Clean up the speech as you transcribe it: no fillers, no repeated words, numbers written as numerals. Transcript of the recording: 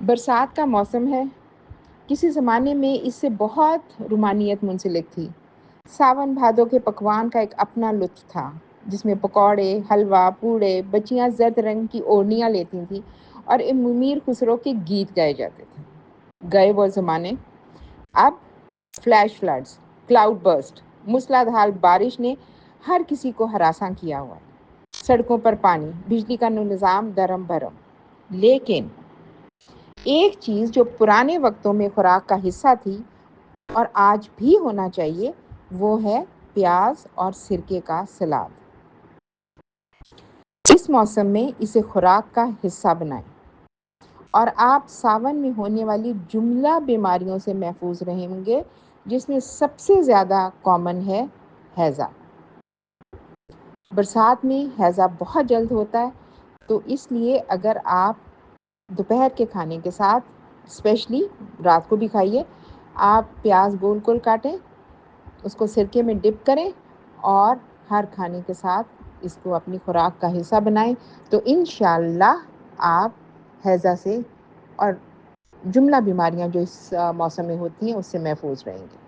برسات کا موسم ہے۔ کسی زمانے میں اس سے بہت رومانیت منسلک تھی۔ ساون بھادو کے پکوان کا ایک اپنا لطف تھا، جس میں پکوڑے، حلوہ، پوڑے، بچیاں زرد رنگ کی اوڑھنیاں لیتی تھیں اور میر خسرو کے گیت گائے جاتے تھے۔ گئے وہ زمانے۔ اب فلیش فلڈز، کلاؤڈ برسٹ، موسلادھار بارش نے ہر کسی کو ہراساں کیا ہوا ہے۔ سڑکوں پر پانی، بجلی کا نظام درم بھرم۔ لیکن ایک چیز جو پرانے وقتوں میں خوراک کا حصہ تھی اور آج بھی ہونا چاہیے، وہ ہے پیاز اور سرکے کا سلاد۔ اس موسم میں اسے خوراک کا حصہ بنائیں اور آپ ساون میں ہونے والی جملہ بیماریوں سے محفوظ رہیں گے، جس میں سب سے زیادہ کامن ہے ہیضہ۔ برسات میں ہیضہ بہت جلد ہوتا ہے، تو اس لیے اگر آپ دوپہر کے کھانے کے ساتھ، اسپیشلی رات کو بھی کھائیے، آپ پیاز گول گول کاٹیں، اس کو سرکے میں ڈپ کریں اور ہر کھانے کے ساتھ اس کو اپنی خوراک کا حصہ بنائیں، تو انشاءاللہ آپ ہیضہ سے اور جملہ بیماریاں جو اس موسم میں ہوتی ہیں اس سے محفوظ رہیں گے۔